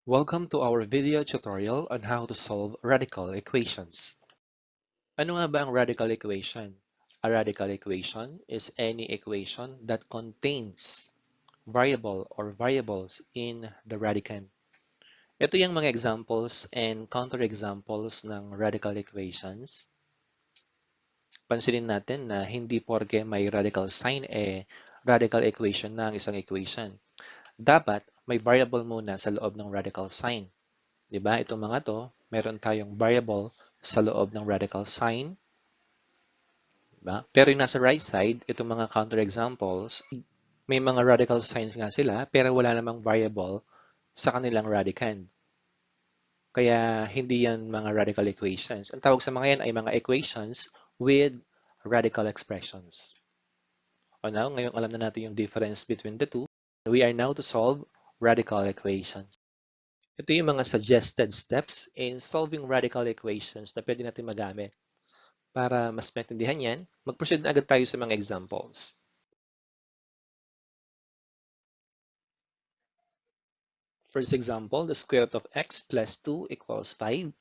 Welcome to our video tutorial on how to solve radical equations. Ano nga ba ang radical equation? A radical equation is any equation that contains variable or variables in the radicand. Ito yung mga examples and counterexamples ng radical equations. Pansinin natin na hindi porke may radical sign radical equation na ang isang equation. Dapat may variable muna sa loob ng radical sign. Diba? Itong mga to, meron tayong variable sa loob ng radical sign. Diba? Pero yung nasa right side, itong mga counterexamples, may mga radical signs nga sila, pero wala namang variable sa kanilang radicand. Kaya hindi yan mga radical equations. Ang tawag sa mga yan ay mga equations with radical expressions. O now, ngayong alam na natin yung difference between the two, we are now to solve radical equations. Ito yung mga suggested steps in solving radical equations na pwede natin magamit. Para mas maintindihan yan, mag-proceed na agad tayo sa mga examples. First example, the square root of x plus 2 equals 5.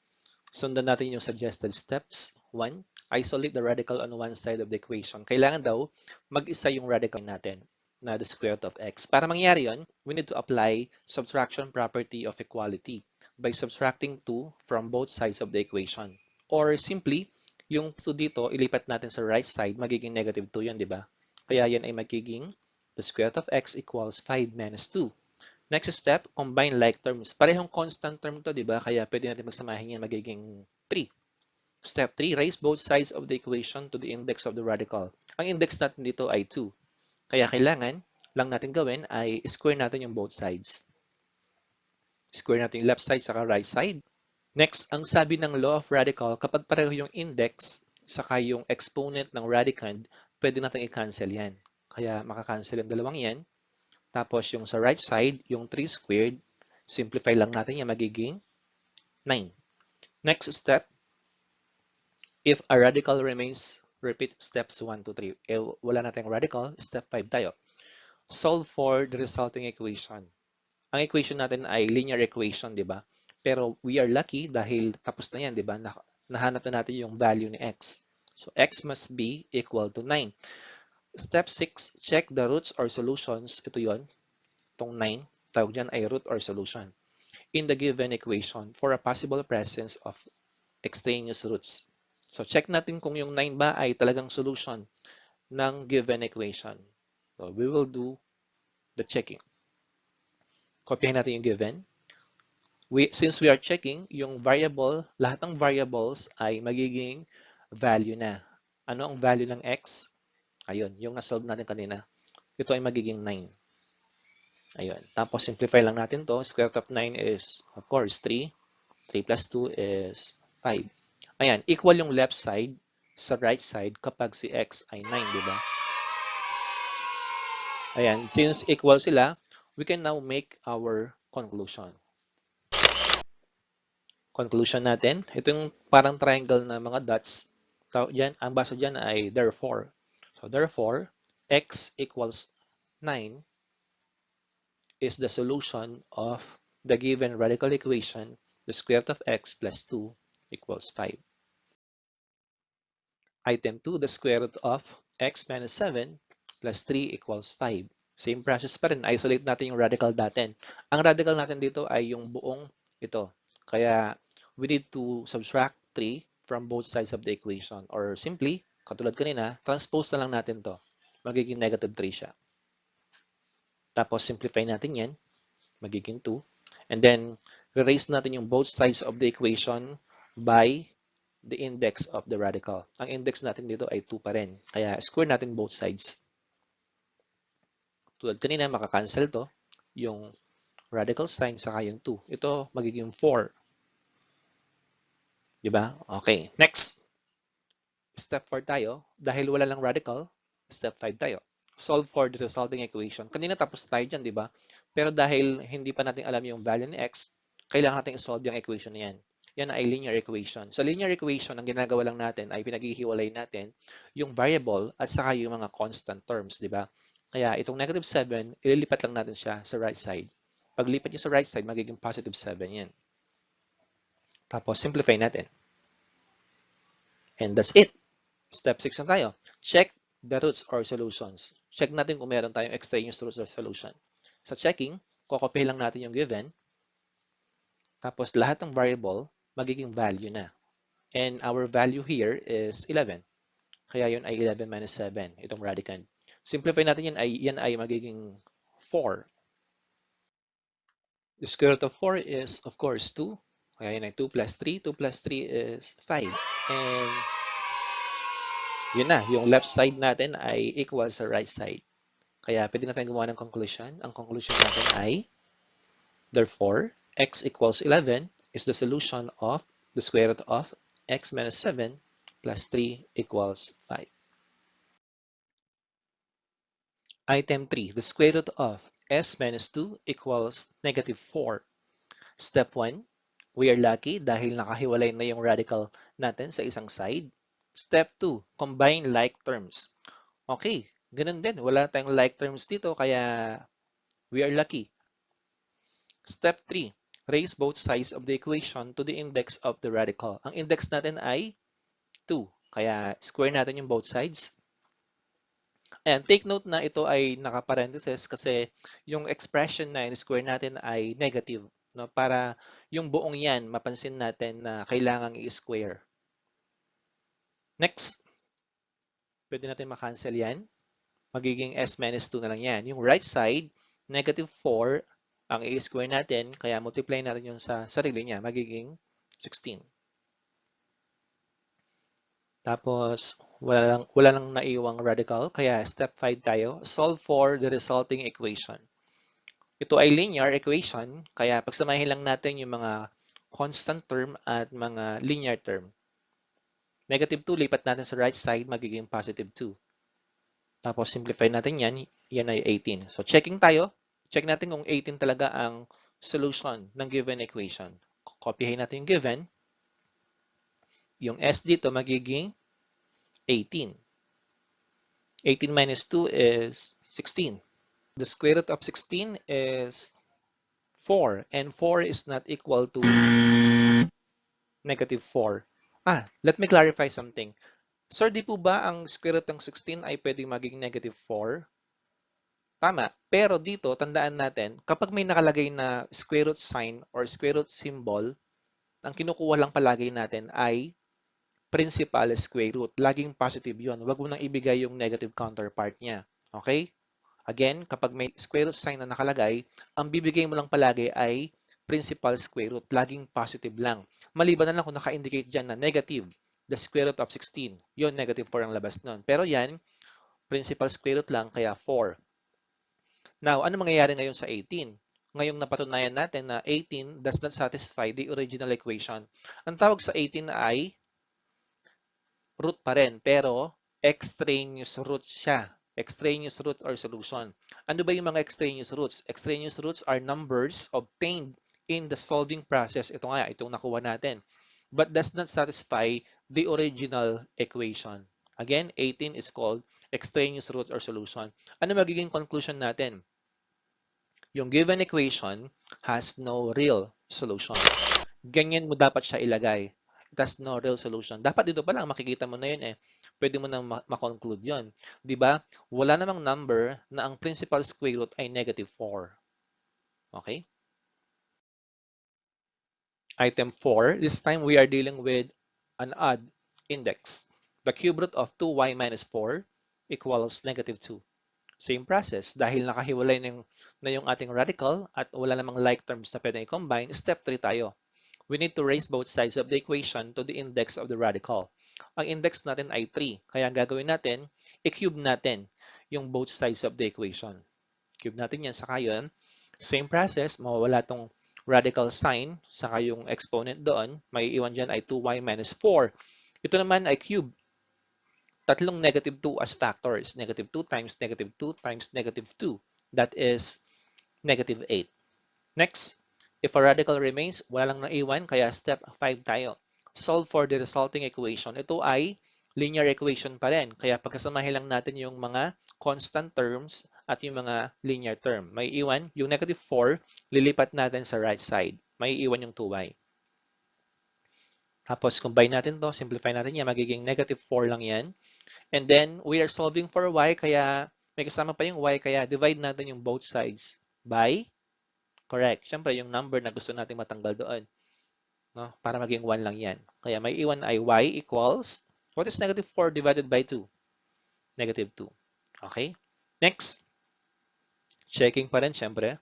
Sundan natin yung suggested steps. 1. Isolate the radical on one side of the equation. Kailangan daw mag-isa yung radical natin na the square root of x. Para mangyari yon, we need to apply subtraction property of equality by subtracting 2 from both sides of the equation. Or simply, yung 2 dito, ilipat natin sa right side, magiging negative 2 yun, di ba? Kaya yan ay magiging the square root of x equals 5 minus 2. Next step, combine like terms. Parehong constant term to, di ba? Kaya pwede natin magsamahin yan, magiging 3. Step 3, raise both sides of the equation to the index of the radical. Ang index natin dito ay 2. Kaya kailangan lang natin gawin ay square natin yung both sides. Square natin yung left side saka right side. Next, ang sabi ng law of radical, kapag pareho yung index saka yung exponent ng radicand, pwede natin i-cancel yan. Kaya makakancel yung dalawang yan. Tapos yung sa right side, yung 3 squared, simplify lang natin yan, magiging 9. Next step, if a radical remains, repeat steps 1 to 3. Wala natin radical, step 5 tayo. Solve for the resulting equation. Ang equation natin ay linear equation, di ba? Pero we are lucky dahil tapos na yan, di ba? Nahanap na natin yung value ni x. So x must be equal to 9. Step 6, check the roots or solutions. Ito yon, itong 9, tawag dyan ay root or solution. In the given equation for a possible presence of extraneous roots. So check natin kung yung 9 ba ay talagang solution ng given equation. So we will do the checking. Kopyahin natin yung given. Since we are checking, yung variable, lahat ng variables ay magiging value na. Ano ang value ng x? Ayun, yung nasolve natin kanina. Ito ay magiging 9. Ayun. Tapos simplify lang natin to. Square root of 9 is, of course, 3. 3 plus 2 is 5. Ayan, equal yung left side sa right side kapag si x ay 9, di ba? Ayan, since equal sila, we can now make our conclusion. Conclusion natin, ito yung parang triangle na mga dots. Yan, ang basa dyan ay therefore. So therefore, x equals 9 is the solution of the given radical equation, the square root of x plus 2 equals 5. Item 2, the square root of x minus 7 plus 3 equals 5. Same process pa rin, isolate natin yung radical natin. Ang radical natin dito ay yung buong ito. Kaya we need to subtract 3 from both sides of the equation. Or simply, katulad kanina, transpose na lang natin to. Magiging negative 3 siya. Tapos simplify natin yan. Magiging 2. And then, erase natin yung both sides of the equation by the index of the radical. Ang index natin dito ay 2 pa rin. Kaya square natin both sides. Tulad kanina, makakancel to. Yung radical sign saka yung 2. Ito magiging 4. Diba? Okay. Next. Step 4 tayo. Dahil wala lang radical, step 5 tayo. Solve for the resulting equation. Kanina tapos tayo dyan, di ba? Pero dahil hindi pa natin alam yung value ni x, kailangan natin i-solve yung equation na yan. Yan ay linear equation. Sa linear equation, ang ginagawa lang natin ay pinaghihiwalay natin yung variable at saka yung mga constant terms, di ba? Kaya itong negative 7, ililipat lang natin siya sa right side. Paglipat nyo sa right side, magiging positive 7 yan. Tapos, simplify natin. And that's it. Step 6 na tayo. Check the roots or solutions. Check natin kung meron tayong extraneous roots or solution. Sa checking, kokopyahin lang natin yung given. Tapos, lahat ng variable, magiging value na. And our value here is 11. Kaya yun ay 11 minus 7, itong radicand. Simplify natin yan ay magiging 4. The square root of 4 is, of course, 2. Kaya yun ay 2 plus 3. 2 plus 3 is 5. And yun na, yung left side natin ay equal sa right side. Kaya pwede natin gumawa ng conclusion. Ang conclusion natin ay, therefore, x equals 11 is the solution of the square root of x minus 7 plus 3 equals 5. Item 3, the square root of s minus 2 equals negative 4. Step 1, we are lucky dahil nakahiwalay na yung radical natin sa isang side. Step 2, combine like terms. Okay, ganun din. Wala tayong like terms dito kaya we are lucky. Step 3, raise both sides of the equation to the index of the radical. Ang index natin ay 2. Kaya square natin yung both sides. And take note na ito ay naka-parentheses kasi yung expression na square natin ay negative. No? Para yung buong yan, mapansin natin na kailangang i-square. Next, pwede natin makancel yan. Magiging s minus 2 na lang yan. Yung right side, negative 4 ang i-square natin, kaya multiply natin yun sa sarili niya, magiging 16. Tapos, wala lang naiwang radical, kaya step 5 tayo. Solve for the resulting equation. Ito ay linear equation, kaya pagsamahin lang natin yung mga constant term at mga linear term. Negative 2, lipat natin sa right side, magiging positive 2. Tapos, simplify natin yan. Yan ay 18. So, checking tayo. Check natin kung 18 talaga ang solution ng given equation. Kopyahin natin yung given. Yung s dito magiging 18. 18 minus 2 is 16. The square root of 16 is 4. And 4 is not equal to negative 4. Let me clarify something. Sir, di po ba ang square root ng 16 ay pwedeng maging negative 4? Tama. Pero dito, tandaan natin, kapag may nakalagay na square root sign or square root symbol, ang kinukuha lang palagi natin ay principal square root. Laging positive yon. Huwag mo nang ibigay yung negative counterpart niya. Okay? Again, kapag may square root sign na nakalagay, ang bibigay mo lang palagi ay principal square root. Laging positive lang. Maliban na lang kung naka-indicate dyan na negative, the square root of 16. Yon, negative 4 ang labas nun. Pero yan, principal square root lang, kaya 4. Now, ano mangyayari ngayon sa 18? Ngayong napatunayan natin na 18 does not satisfy the original equation. Ang tawag sa 18 ay root pa rin, pero extraneous root siya. Extraneous root or solution. Ano ba yung mga extraneous roots? Extraneous roots are numbers obtained in the solving process. Ito nga, itong nakuha natin. But does not satisfy the original equation. Again, 18 is called extraneous roots or solution. Ano magiging conclusion natin? Yung given equation has no real solution. Ganyan mo dapat siya ilagay. It has no real solution. Dapat dito pa lang makikita mo na yun eh. Pwede mo nang ma-conclude yun. Di ba? Wala namang number na ang principal square root ay negative 4. Okay? Item 4, this time we are dealing with an odd index. The cube root of 2y minus 4 equals negative 2. Same process. Dahil nakahiwalay na yung ating radical at wala namang like terms na pwedeng i-combine, step 3 tayo. We need to raise both sides of the equation to the index of the radical. Ang index natin ay 3. Kaya ang gagawin natin, i-cube natin yung both sides of the equation. Cube natin yan, saka yun. Same process, mawawala tong radical sign, saka yung exponent doon. May iwan dyan ay 2y minus 4. Ito naman ay cube. Tatlong negative 2 as factors. Negative 2 times negative 2 times negative 2. That is negative 8. Next, if a radical remains, wala lang naiwan, kaya step 5 tayo. Solve for the resulting equation. Ito ay linear equation pa rin. Kaya pagkasamahin lang natin yung mga constant terms at yung mga linear term. May iwan yung negative 4, lilipat natin sa right side. May iwan yung 2y. Tapos combine natin to, simplify natin yan, magiging negative 4 lang yan. And then we are solving for y, kaya may kasama pa yung y, kaya divide natin yung both sides by, correct, syempre yung number na gusto natin matanggal doon. No? Para maging 1 lang yan. Kaya may iwan ay y equals, what is negative 4 divided by 2? Negative 2. Okay? Next, checking pa rin, syempre.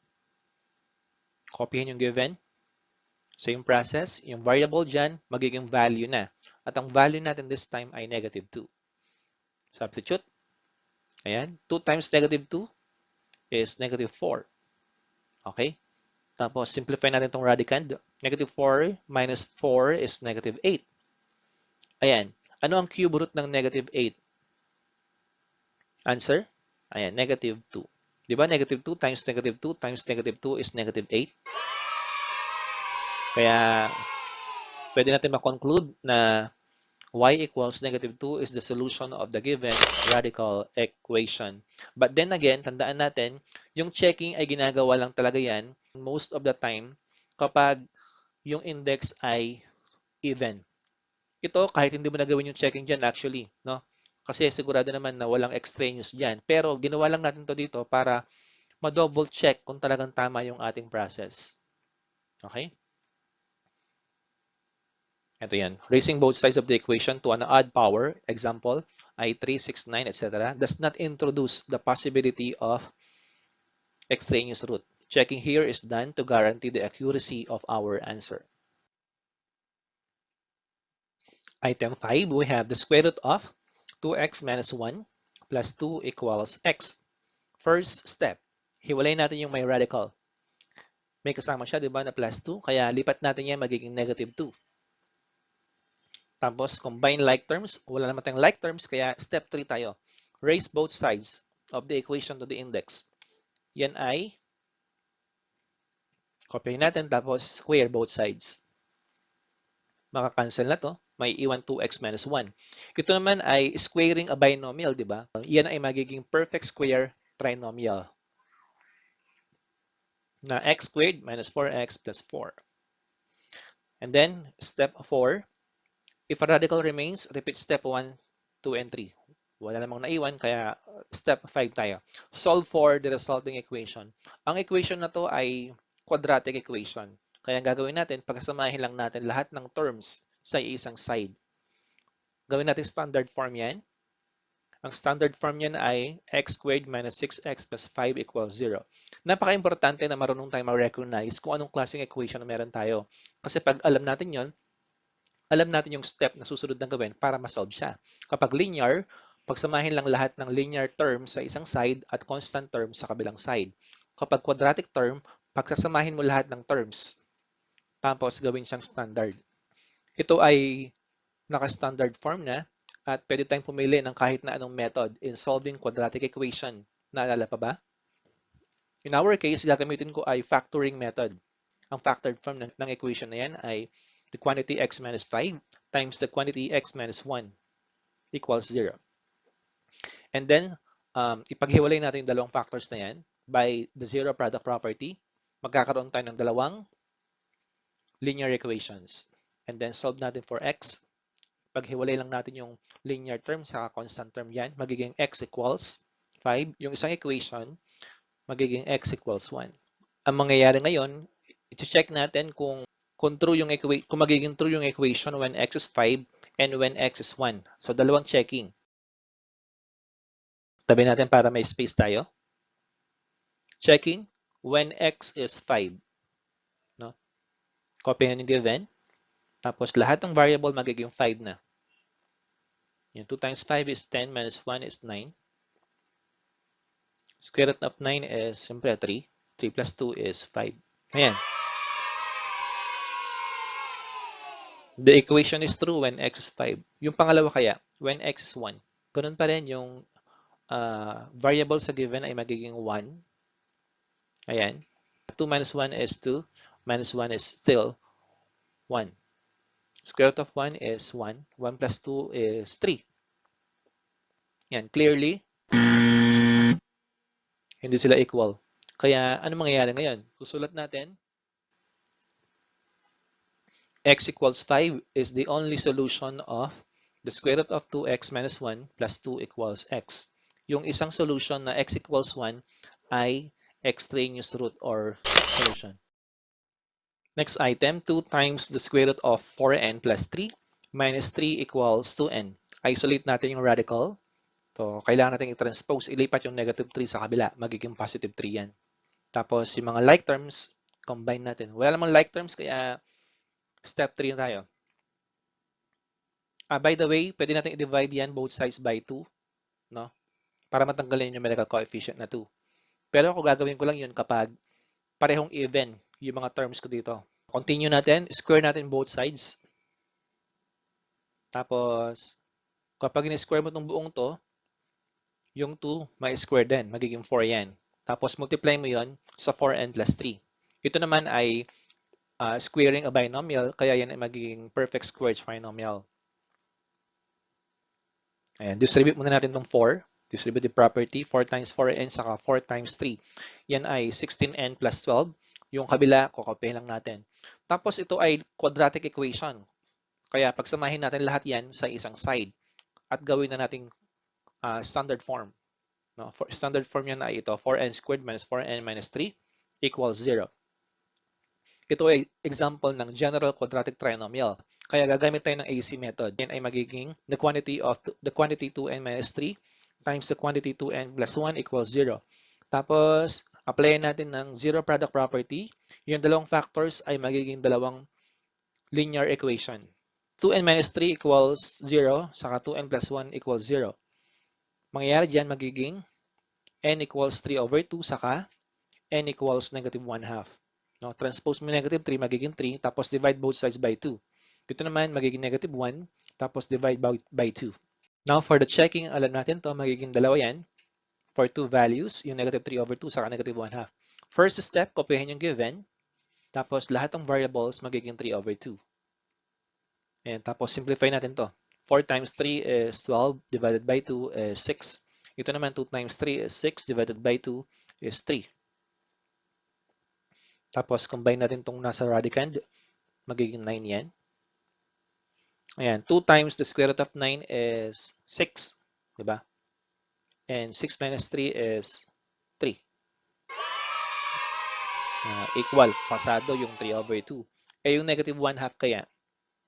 Copyhin yung given. Same process. Yung variable dyan, magiging value na. At ang value natin this time ay negative 2. Substitute. Ayan. 2 times negative 2 is negative 4. Okay? Tapos, simplify natin itong radicand. Negative 4 minus 4 is negative 8. Ayan. Ano ang cube root ng negative 8? Answer? Ayan, negative 2. Di ba? Negative 2 times negative 2 times negative 2 is negative 8. Kaya, pwede natin ma-conclude na y equals negative 2 is the solution of the given radical equation. But then again, tandaan natin, yung checking ay ginagawa lang talaga yan most of the time kapag yung index ay even. Ito, kahit hindi mo nagawin yung checking dyan actually, no? Kasi sigurado naman na walang extraneous dyan. Pero ginawa lang natin to dito para ma-double check kung talagang tama yung ating process. Okay? Ito yan. Raising both sides of the equation to an odd power, example, ay 3, 6, 9, etc., does not introduce the possibility of extraneous root. Checking here is done to guarantee the accuracy of our answer. Item 5, we have the square root of 2x minus 1 plus 2 equals x. First step, hiwalay natin yung may radical. May kasama siya, di ba, na plus 2, kaya lipat natin yan magiging negative 2. Tapos, combine like terms. Wala naman tayong like terms, kaya step 3 tayo. Raise both sides of the equation to the index. Yan ay, copy natin, tapos square both sides. Makakancel na to. May iwan 2x minus 1. Ito naman ay squaring a binomial, di ba? Yan ay magiging perfect square trinomial. Na x squared minus 4x plus 4. And then, step 4, if a radical remains, repeat step 1, 2, and 3. Wala namang naiwan, kaya step 5 tayo. Solve for the resulting equation. Ang equation na to ay quadratic equation. Kaya ang gagawin natin, pagkasamahin lang natin lahat ng terms sa isang side. Gawin natin standard form yan. Ang standard form yan ay x squared minus 6x plus 5 equals 0. Napaka-importante na marunong tayo ma-recognize kung anong klaseng equation na meron tayo. Kasi pag alam natin yon, alam natin yung step na susunod na gawin para ma-solve siya. Kapag linear, pagsamahin lang lahat ng linear term sa isang side at constant term sa kabilang side. Kapag quadratic term, pagsasamahin mo lahat ng terms. Tapos gawin siyang standard. Ito ay naka-standard form na at pwede tayong pumili ng kahit na anong method in solving quadratic equation. Naalala pa ba? In our case, gagamitin ko ay factoring method. Ang factored form ng equation na yan ay the quantity x minus 5 times the quantity x minus 1 equals 0. And then, ipaghiwalay natin yung dalawang factors na yan by the zero product property. Magkakaroon tayo ng dalawang linear equations. And then, solve natin for x. Paghiwalay lang natin yung linear term sa constant term yan, magiging x equals 5. Yung isang equation, magiging x equals 1. Ang mangyayari ngayon, i-check natin kung true yung kung magiging true yung equation when x is 5 and when x is 1. So, dalawang checking. Tabi natin para may space tayo. Checking when x is 5. No? Copy na yung given. Tapos, lahat ng variable magiging 5 na. Yung 2 times 5 is 10 minus 1 is 9. Square root of 9 is simply 3. 3 plus 2 is 5. Ayan. The equation is true when x is 5. Yung pangalawa kaya, when x is 1. Ganun pa rin yung variable sa given ay magiging 1. Ayan. 2 minus 1 is 2. Minus 1 is still 1. Square root of 1 is 1. 1 plus 2 is 3. Yan, clearly. Hindi sila equal. Kaya ano mangyayari ngayon? Susulat natin, x equals 5 is the only solution of the square root of 2x minus 1 plus 2 equals x. Yung isang solution na x equals 1 ay extraneous root or solution. Next item, 2 times the square root of 4n plus 3 minus 3 equals 2n. Isolate natin yung radical. So, kailangan natin i-transpose, ilipat yung negative 3 sa kabila. Magiging positive 3 yan. Tapos, yung mga like terms, combine natin. Wala namang like terms, kaya step 3 na tayo. By the way, pwede natin i-divide yan both sides by 2, no? Para matanggalin yung numerical coefficient na 2. Pero ako gagawin ko lang yun kapag parehong even yung mga terms ko dito. Continue natin, square natin both sides. Tapos, kapag in-square mo itong buong to, yung 2 may square din, magiging 4 yan. Tapos, multiply mo yon sa 4n plus 3. Ito naman ay squaring a binomial, kaya yan ay magiging perfect squared trinomial. Ayan, distribute muna natin itong 4. Distributive property, 4 times 4n saka 4 times 3. Yan ay 16n plus 12. Yung kabila, kukopihin lang natin. Tapos ito ay quadratic equation. Kaya pagsamahin natin lahat yan sa isang side at gawin na nating standard form. No? For standard form yan ay ito, 4n squared minus 4n minus 3 equals 0. Ito ay example ng general quadratic trinomial. Kaya gagamit tayo ng AC method. Yan ay magiging the quantity 2n minus 3 times the quantity 2n plus 1 equals 0. Tapos, applyin natin ng zero product property. Yung dalawang factors ay magiging dalawang linear equation. 2n minus 3 equals 0, saka 2n plus 1 equals 0. Mangyayari dyan, magiging n equals 3 over 2, saka n equals negative 1 half. No, transpose mo negative 3, magiging 3, tapos divide both sides by 2. Ito naman, magiging negative 1, tapos divide by 2. Now, for the checking, alam natin to, magiging dalawa yan. For two values, yung negative 3 over 2, saka negative 1 half. First step, kopyahin yung given. Tapos, lahat ng variables, magiging 3 over 2. And tapos, simplify natin to. 4 times 3 is 12, divided by 2 is 6. Ito naman, 2 times 3 is 6, divided by 2 is 3. Tapos, combine natin itong nasa radicand. Magiging 9 yan. Ayan, 2 times the square root of 9 is 6. Diba? And 6 minus 3 is 3. Equal. Pasado yung 3 over 2. Eh, yung negative 1 half kaya,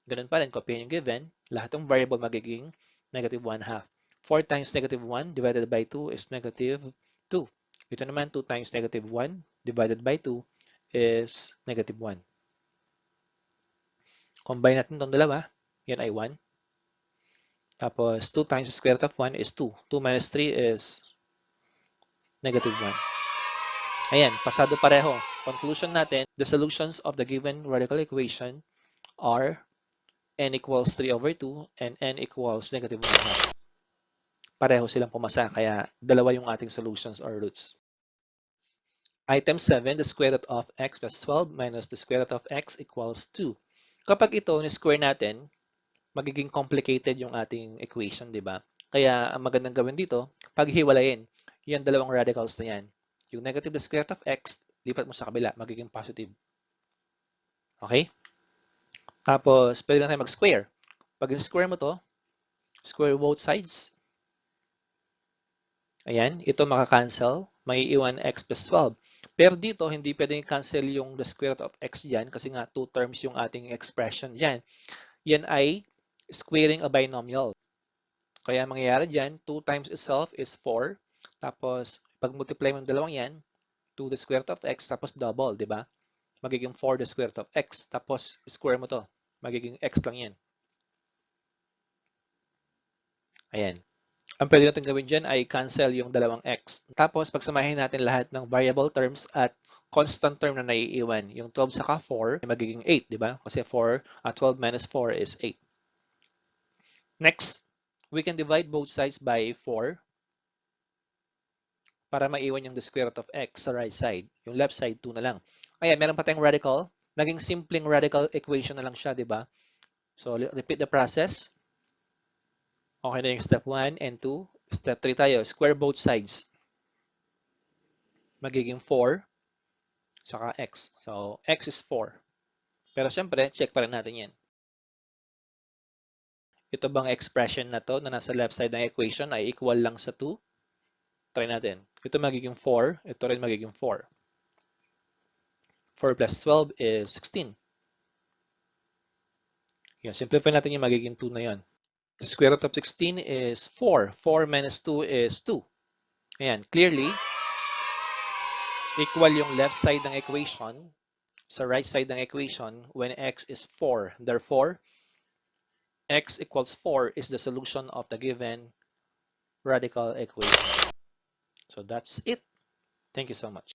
ganun pa rin, kopyahin yung given. Lahat ng variable magiging negative 1 half. 4 times negative 1 divided by 2 is negative 2. Ito naman, 2 times negative 1 divided by 2 is negative 1. Combine natin itong dalawa. Yan ay 1. Tapos, 2 times the square root of 1 is 2. 2 minus 3 is negative 1. Ayan, pasado pareho. Conclusion natin, the solutions of the given radical equation are n equals 3 over 2 and n equals negative 1 half. Pareho silang pumasa, kaya dalawa yung ating solutions or roots. Item 7, the square root of x plus 12 minus the square root of x equals 2. Kapag ito ni-square natin, magiging complicated yung ating equation, di ba? Kaya ang magandang gawin dito, paghiwalayin yung dalawang radicals na yan. Yung negative the square root of x, lipat mo sa kabila, magiging positive. Okay? Tapos, pwede lang tayo mag-square. Pag in-square mo to, square both sides. Ayan, ito makakancel. May iwan x plus 12. Pero dito, hindi pwedeng cancel yung the square root of x dyan kasi nga 2 terms yung ating expression dyan. Yan ay squaring a binomial. Kaya mangyayari dyan, 2 times itself is 4. Tapos, pag multiply mo yung dalawang yan, 2 the square root of x, tapos double, di ba? Magiging 4 the square root of x. Tapos, square mo to. Magiging x lang yan. Ayan. Ang pwede natin gawin dyan ay cancel yung dalawang x. Tapos, pagsamahin natin lahat ng variable terms at constant term na naiiwan. Yung 12 saka 4 ay magiging 8, di ba? Kasi 12 minus 4 is 8. Next, we can divide both sides by 4 para maiwan yung the square root of x sa right side. Yung left side, 2 na lang. Ayan, meron pa tayong radical. Naging simpleng radical equation na lang siya, di ba? So, repeat the process. Okay na yung step 1 and 2. Step 3 tayo. Square both sides. magiging 4, saka x. So, x is 4. Pero syempre, check pa rin natin yan. Ito bang expression na to na nasa left side ng equation ay equal lang sa 2? Try natin. Ito magiging 4, ito rin magiging 4. 4 plus 12 is 16. Yan, simplify natin yung magiging 2 na yan. The square root of 16 is 4. 4 minus 2 is 2. Ayan, clearly, equal yung left side ng equation sa right side ng equation when x is 4. Therefore, x equals 4 is the solution of the given radical equation. So that's it. Thank you so much.